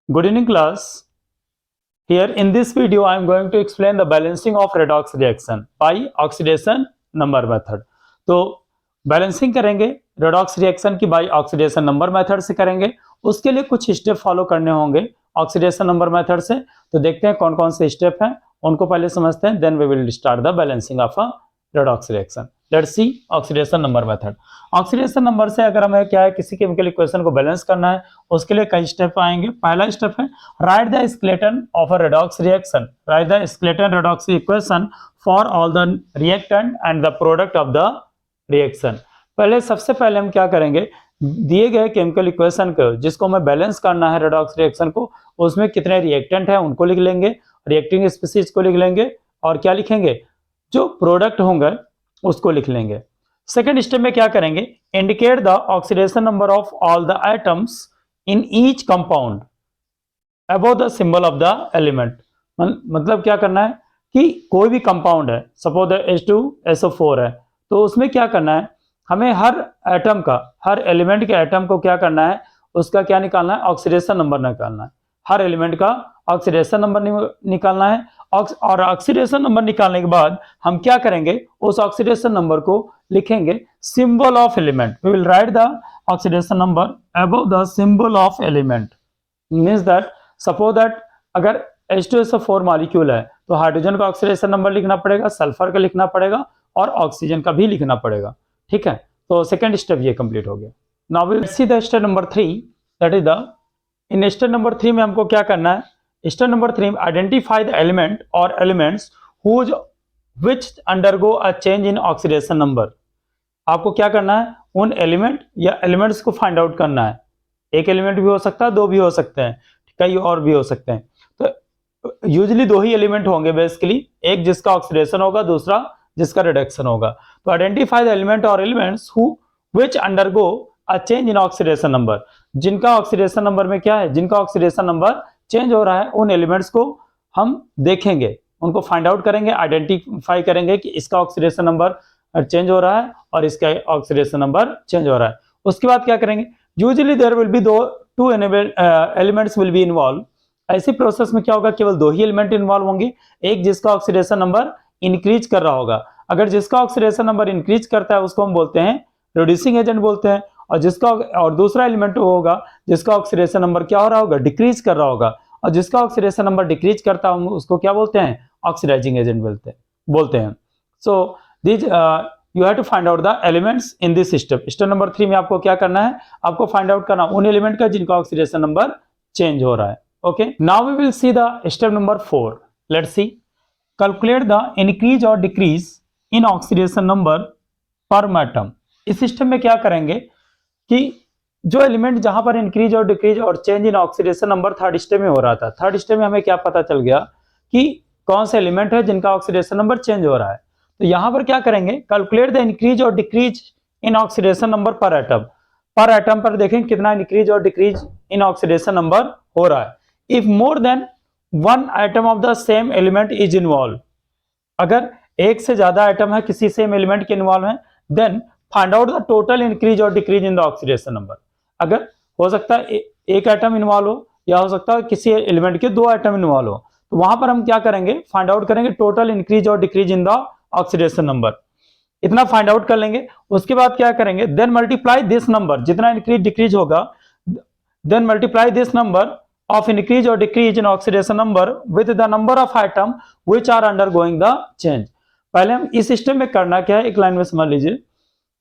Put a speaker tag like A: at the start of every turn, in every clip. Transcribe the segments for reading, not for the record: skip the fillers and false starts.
A: Good evening class. Here in this video I am going to explain the balancing of redox reaction by oxidation number method. तो balancing करेंगे redox reaction की bye oxidation number method से करेंगे। उसके लिए कुछ step follow करने होंगे ऑक्सीडेशन नंबर मेथड से। तो देखते हैं कौन कौन से स्टेप हैं, उनको पहले समझते हैं, then we will start the balancing of a redox reaction. Let's see oxidation number method. Oxidation number से अगर हमें क्या है किसी केमिकल इक्वेशन को बैलेंस करना है, उसके लिए कई स्टेप आएंगे। पहला स्टेप है right the skeleton of a redox reaction. Right the skeleton redox equation for all the reactant and the product of the reaction. पहले सबसे पहले हम क्या करेंगे, दिए गए केमिकल इक्वेशन को जिसको हमें बैलेंस करना है redox रिएक्शन को, उसमें कितने रिएक्टेंट हैं उनको लिख लेंगे, रिएक्टिंग स्पीशीज को लिख लेंगे और क्या लिखेंगे, जो प्रोडक्ट होंगे उसको लिख लेंगे। सेकेंड स्टेप में क्या करेंगे, indicate the oxidation number of all the atoms in each compound above the symbol of the element. मतलब क्या करना है कि कोई भी कंपाउंड है, सपोज H2SO4 है, तो उसमें क्या करना है, हमें हर एटम का, हर एलिमेंट के एटम को क्या करना है, उसका क्या निकालना है, ऑक्सीडेशन नंबर निकालना है। हर एलिमेंट का ऑक्सीडेशन नंबर निकालना है और ऑक्सीडेशन नंबर निकालने के बाद हम क्या करेंगे, उस ऑक्सीडेशन नंबर को लिखेंगे symbol of element. We will write the oxidation number above the symbol of element. Means that suppose that अगर H2SO4 मॉलिक्यूल है तो हाइड्रोजन का ऑक्सीडेशन नंबर लिखना पड़ेगा, सल्फर का लिखना पड़ेगा और ऑक्सीजन का भी लिखना पड़ेगा। ठीक है, तो सेकंड स्टेप ये कंप्लीट हो गया। Now we will see the step number 3, that is the in step number 3 में हमको क्या करना है, step number 3 identify the element और elements whose which undergo a change in oxidation number. आपको क्या करना है, उन एलिमेंट या एलिमेंट्स को फाइंड आउट करना है। एक एलिमेंट भी हो सकता है, दो भी हो सकते हैं, कई और भी हो सकते हैं। तो यूजुअली दो ही एलिमेंट होंगे बेसिकली, एक जिसका ऑक्सीडेशन होगा, दूसरा जिसका रिडक्शन होगा। तो आइडेंटिफाई द एलिमेंट और elements who which undergo a change in oxidation number. जिनका ऑक्सीडेशन नंबर में क्या है, जिनका ऑक्सीडेशन नंबर चेंज हो रहा है, उन एलिमेंट्स को हम देखेंगे, उनको फाइंड आउट करेंगे, आइडेंटिफाई करेंगे कि इसका ऑक्सीडेशन नंबर चेंज हो रहा है और इसका ऑक्सीडेशन नंबर चेंज हो रहा है। उसके बाद क्या करेंगे, usually there will be two elements will be involve. ऐसी प्रोसेस में क्या होगा, केवल दो ही एलिमेंट इन्वॉल्व होंगे, एक जिसका ऑक्सीडेशन नंबर इंक्रीज कर रहा होगा। अगर जिसका ऑक्सीडेशन नंबर इंक्रीज करता है उसको हम बोलते हैं रिड्यूसिंग एजेंट बोलते हैं, और दूसरा एलिमेंट होगा जिसका ऑक्सीडेशन नंबर क्या हो रहा होगा, डिक्रीज कर रहा होगा, और जिसका ऑक्सीडेशन नंबर डिक्रीज करता है उसको क्या बोलते हैं, ऑक्सीडाइजिंग एजेंट बोलते हैं। So this you have to find out the elements in this step. Step number 3 में आपको क्या करना है, आपको फाइंड आउट करना उन एलिमेंट का जिनका ऑक्सीडेशन नंबर चेंज हो रहा है। Okay, now we will see the step number 4। Let's see calculate the increase और decrease in oxidation number per atom. इस सिस्टम में क्या करेंगे कि जो एलिमेंट जहां पर इंक्रीज और डिक्रीज और change in oxidation number third step में हो रहा था, थर्ड स्टेप में हमें क्या पता चल गया कि कौन सा एलिमेंट है जिनका ऑक्सीडेशन नंबर चेंज हो रहा है। तो यहां पर क्या करेंगे, कैलकुलेट द इंक्रीज और decrease in oxidation number per atom. पर एटम पर देखें कितना इंक्रीज और डिक्रीज इन ऑक्सीडेशन नंबर हो रहा है। If more than one item of the same element is involve, अगर एक से ज्यादा आइटम है किसी सेम एलिमेंट के इन्वॉल्व है, then find out the total increase और decrease in the oxidation number. अगर हो सकता है एक आइटम इन्वॉल्व हो, या हो सकता है किसी एलिमेंट के दो आइटम इन्वॉल्व हो, तो वहां पर हम क्या करेंगे, फाइंड आउट करेंगे टोटल इंक्रीज और decrease in the oxidation number. इतना फाइंड आउट कर लेंगे। उसके बाद क्या करेंगे, देन मल्टीप्लाई दिस नंबर, जितना इंक्रीज डिक्रीज होगा, then multiply this number of increase or decrease in oxidation number with the number of atom which are undergoing the change। पहले हम इस सिस्टम में करना क्या है, एक लाइन में समझ लीजिए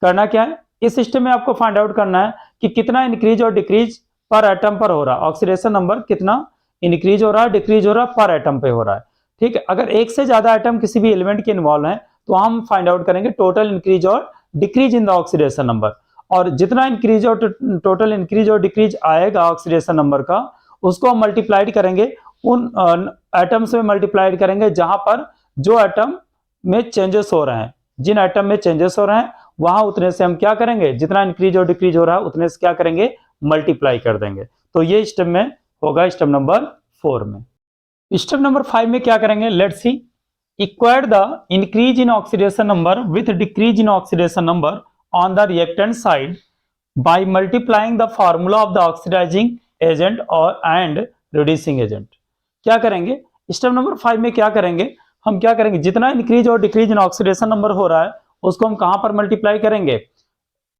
A: करना क्या है। इस सिस्टम में आपको फाइंड आउट करना है कि कितना इंक्रीज और डिक्रीज पर एटम पर हो रहा है, ऑक्सीडेशन नंबर कितना इंक्रीज हो रहा है, डिक्रीज हो रहा है, पर एटम पे हो रहा है। ठीक है, अगर एक से ज्यादा आइटम किसी भी एलिमेंट के इन्वॉल्व है तो हम फाइंड आउट करेंगे टोटल इंक्रीज और decrease in the oxidation number, और जितना इंक्रीज और टोटल इंक्रीज और डिक्रीज आएगा ऑक्सीडेशन नंबर का, उसको हम मल्टीप्लाइड करेंगे उन एटम से मल्टीप्लाइड करेंगे जहां पर जो एटम में चेंजेस हो रहे हैं, जिन एटम में चेंजेस हो रहे हैं वहां उतने से हम क्या करेंगे, जितना इंक्रीज और डिक्रीज हो रहा है उतने से क्या करेंगे, मल्टीप्लाई कर देंगे। तो ये स्टेप में होगा स्टेप नंबर 4 में। स्टेप नंबर 5 में क्या करेंगे, let's see equate the increase in oxidation number with decrease in oxidation number on the reactant side by multiplying the formula of the oxidizing agent or and reducing agent. क्या करेंगे step number 5 में, क्या करेंगे हम, क्या करेंगे जितना increase और डिक्रीज इन ऑक्सीडेशन नंबर हो रहा है उसको हम कहां पर मल्टीप्लाई करेंगे,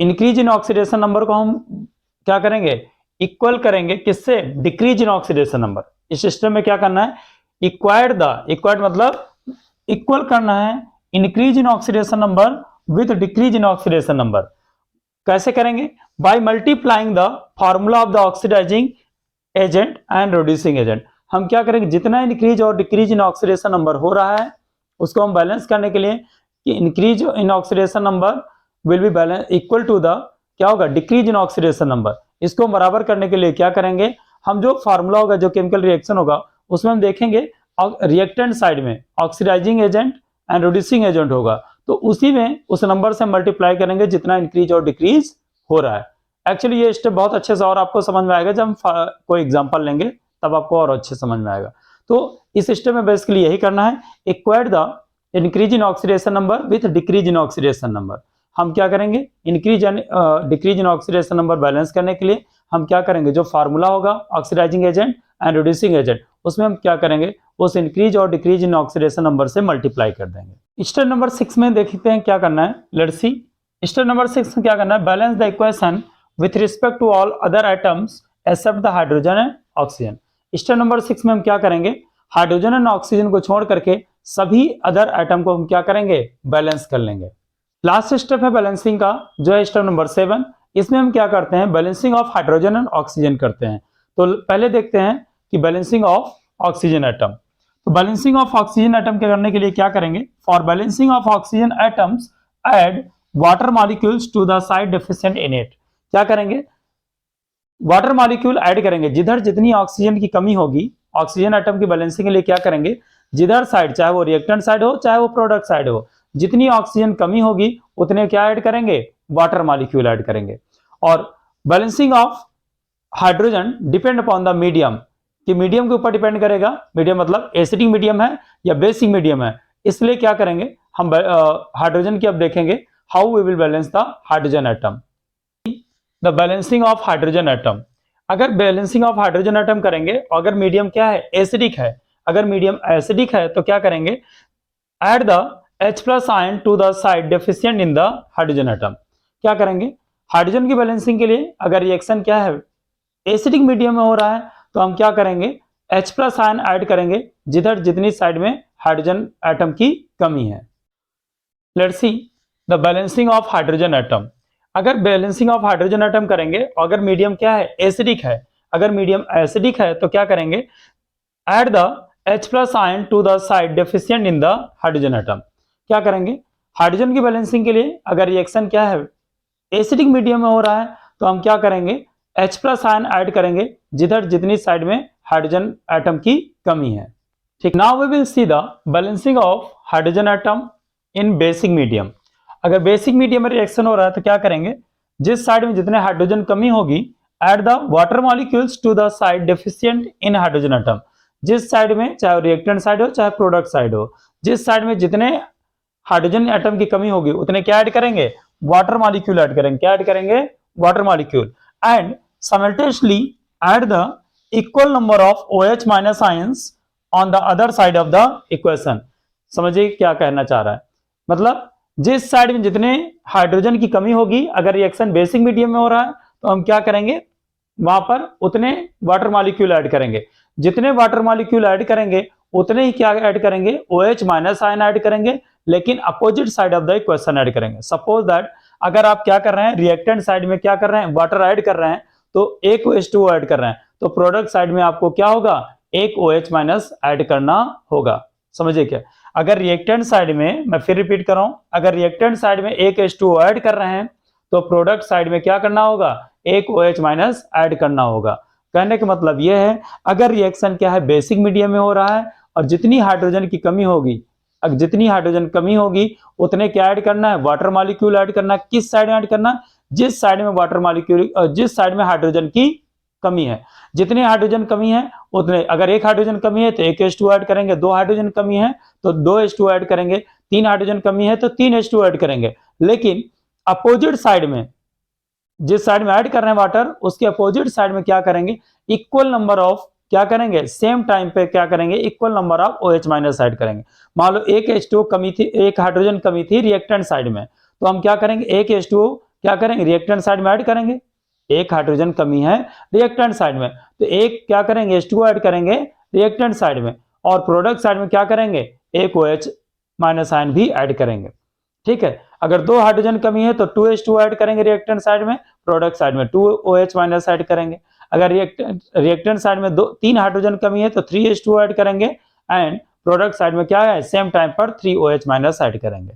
A: इंक्रीज इन ऑक्सीडेशन नंबर को हम क्या करेंगे इक्वल करेंगे किससे, डिक्रीज इन ऑक्सीडेशन नंबर। इस सिस्टम में क्या करना है, इक्वाइड मतलब इक्वल करना है increase in oxidation number with decrease in oxidation number. कैसे करेंगे, by multiplying the formula of the oxidizing agent and reducing agent. हम क्या करेंगे जितना इंक्रीज और डिक्रीज इन ऑक्सीडेशन नंबर हो रहा है उसको हम बैलेंस करने के लिए कि increase in oxidation number will be balance equal to the क्या होगा डिक्रीज इन ऑक्सीडेशन नंबर। इसको बराबर करने के लिए क्या करेंगे हम, जो फार्मूला होगा जो केमिकल रिएक्शन होगा उसमें हम देखेंगे रिएक्टेंट साइड में oxidizing agent and reducing agent होगा, तो उसी में उस नंबर से मल्टीप्लाई करेंगे जितना इंक्रीज और डिक्रीज हो रहा है। एक्चुअली ये स्टेप बहुत अच्छे से और आपको समझ में आएगा जब हम कोई एग्जांपल लेंगे तब आपको और अच्छे समझ में आएगा। तो इस स्टेप में बेसिकली यही करना है, equate the increase in oxidation number with decrease in oxidation number. हम क्या करेंगे increase and decrease in oxidation number balance करने के लिए हम क्या करेंगे, जो फार्मूला होगा oxidizing agent and reducing agent उसमें हम क्या करेंगे उस इंक्रीज और डिक्रीज इन ऑक्सीडेशन नंबर से मल्टीप्लाई कर देंगे। स्टेप नंबर 6 में देखते हैं क्या करना है, लेट्स सी। स्टेप नंबर 6 में क्या करना है, balance the equation with respect to all other atoms except the hydrogen and oxygen. Step number 6 में हम क्या करेंगे, हाइड्रोजन एंड ऑक्सीजन को छोड़ करके सभी अदर एटम को हम क्या करेंगे बैलेंस कर लेंगे। लास्ट स्टेप है बैलेंसिंग का, जो है स्टेप नंबर 7। इसमें हम क्या करते हैं, balancing of hydrogen and oxygen करते हैं। तो पहले देखते हैं कि बैलेंसिंग ऑफ ऑक्सीजन एटम। तो बैलेंसिंग ऑफ ऑक्सीजन एटम के करने के लिए क्या करेंगे, for balancing of oxygen atoms add water molecules to the side deficient in it. क्या करेंगे, वाटर मॉलिक्यूल ऐड करेंगे, जिधर जितनी ऑक्सीजन की कमी होगी ऑक्सीजन एटम की बैलेंसिंग के लिए क्या करेंगे, जिधर साइड चाहे वो रिएक्टेंट साइड हो चाहे वो प्रोडक्ट साइड हो, जितनी ऑक्सीजन कमी होगी उतने क्या ऐड करेंगे, वाटर मॉलिक्यूल ऐड करेंगे। और balancing of hydrogen depend upon the medium, कि मीडियम के ऊपर डिपेंड करेगा, मीडियम मतलब एसिडिक मीडियम है या बेसिक मीडियम है, इसलिए क्या करेंगे हम हाइड्रोजन की अब देखेंगे how we will balance the hydrogen atom. The balancing of hydrogen atom, अगर बैलेंसिंग ऑफ हाइड्रोजन एटम करेंगे, अगर मीडियम क्या है एसिडिक है, अगर मीडियम एसिडिक है तो क्या करेंगे, add the H+ ion to the side deficient in the hydrogen atom. क्या करेंगे, हाइड्रोजन की बैलेंसिंग के लिए अगर रिएक्शन क्या है एसिडिक मीडियम में हो रहा है तो हम क्या करेंगे H+ आयन ऐड करेंगे जिधर जितनी साइड में हाइड्रोजन एटम की कमी है। Let's see the balancing of hydrogen atom. अगर बैलेंसिंग ऑफ हाइड्रोजन एटम करेंगे, अगर मीडियम क्या है एसिडिक है, अगर मीडियम एसिडिक है तो क्या करेंगे, add the H+ ion to the side deficient in the hydrogen atom. क्या करेंगे, हाइड्रोजन की बैलेंसिंग के लिए अगर रिएक्शन क्या है एसिडिक मीडियम में हो रहा है तो हम क्या करेंगे H+ आयन ऐड करेंगे जिधर जितनी साइड में हाइड्रोजन एटम की कमी है। ठीक, now we will see the balancing of hydrogen atom in basic medium. अगर बेसिक मीडियम में रिएक्शन हो रहा है तो क्या करेंगे, जिस साइड में जितने हाइड्रोजन कमी होगी add the water molecules to the side deficient in hydrogen atom. जिस साइड में चाहे रिएक्टेंट साइड हो चाहे प्रोडक्ट साइड हो, जिस साइड में जितने हाइड्रोजन एटम की कमी होगी उतने क्या ऐड करेंगे, वाटर मॉलिक्यूल ऐड करेंगे। क्या ऐड करेंगे, water molecule. And simultaneously add the equal number of OH minus ions on the other side of the equation। समझिए क्या कहना चाह रहा है, मतलब जिस साइड में जितने हाइड्रोजन की कमी होगी अगर रिएक्शन बेसिक मीडियम में हो रहा है तो हम क्या करेंगे वहां पर उतने वाटर मॉलिक्यूल ऐड करेंगे, जितने वाटर मॉलिक्यूल ऐड करेंगे उतने ही क्या ऐड करेंगे, OH माइनस आयन ऐड करेंगे, लेकिन opposite side of the equation add करेंगे। सपोज दैट अगर आप क्या कर रहे हैं रिएक्टेंट साइड में क्या कर रहे हैं वाटर ऐड कर रहे हैं तो एक H2O ऐड कर रहे हैं, तो प्रोडक्ट साइड में आपको क्या होगा एक OH माइनस ऐड करना होगा। समझिए क्या, अगर रिएक्टेंट साइड में, मैं फिर रिपीट कर रहा हूं, अगर रिएक्टेंट साइड में एक H2O ऐड कर रहे हैं तो प्रोडक्ट साइड में क्या करना होगा, एक OH माइनस ऐड करना होगा। कहने का मतलब यह है अगर रिएक्शन क्या है बेसिक मीडियम में हो रहा है और जितनी हाइड्रोजन की कमी होगी, जितनी हाइड्रोजन कमी होगी उतने क्या ऐड करना है, वाटर मॉलिक्यूल ऐड करना। किस साइड में ऐड करना, जिस साइड में वाटर मॉलिक्यूल, जिस साइड में हाइड्रोजन की कमी है, जितने हाइड्रोजन कमी है उतने, अगर एक हाइड्रोजन कमी है तो एक H2O ऐड करेंगे, दो हाइड्रोजन कमी है तो दो H2O ऐड करेंगे, तीन हाइड्रोजन कमी है तो तीन H2O ऐड करेंगे। लेकिन अपोजिट साइड में, जिस साइड में ऐड कर रहे हैं वाटर उसके अपोजिट साइड में क्या करेंगे, इक्वल नंबर ऑफ क्या करेंगे, सेम टाइम पे क्या करेंगे, equal number of OH minus add करेंगे। मान लो एक H2O कमी थी, एक हाइड्रोजन कमी थी रिएक्टेंट साइड में, तो हम क्या करेंगे, एक H2O क्या करेंगे, रिएक्टेंट साइड में ऐड करेंगे। एक हाइड्रोजन कमी है रिएक्टेंट साइड में, तो एक क्या करेंगे, H2O ऐड करेंगे रिएक्टेंट साइड में, और प्रोडक्ट साइड में क्या करेंगे, एक OH माइनस आयन भी ऐड करेंगे। ठीक है, अगर दो हाइड्रोजन कमी है तो 2H2O ऐड करेंगे रिएक्टेंट साइड में, प्रोडक्ट साइड में 2OH माइनस ऐड करेंगे। अगर रिएक्टेंट साइड में तीन हाइड्रोजन कमी है तो 3H2O ऐड करेंगे, एंड प्रोडक्ट साइड में क्या है, सेम टाइम पर 3OH माइनस ऐड करेंगे।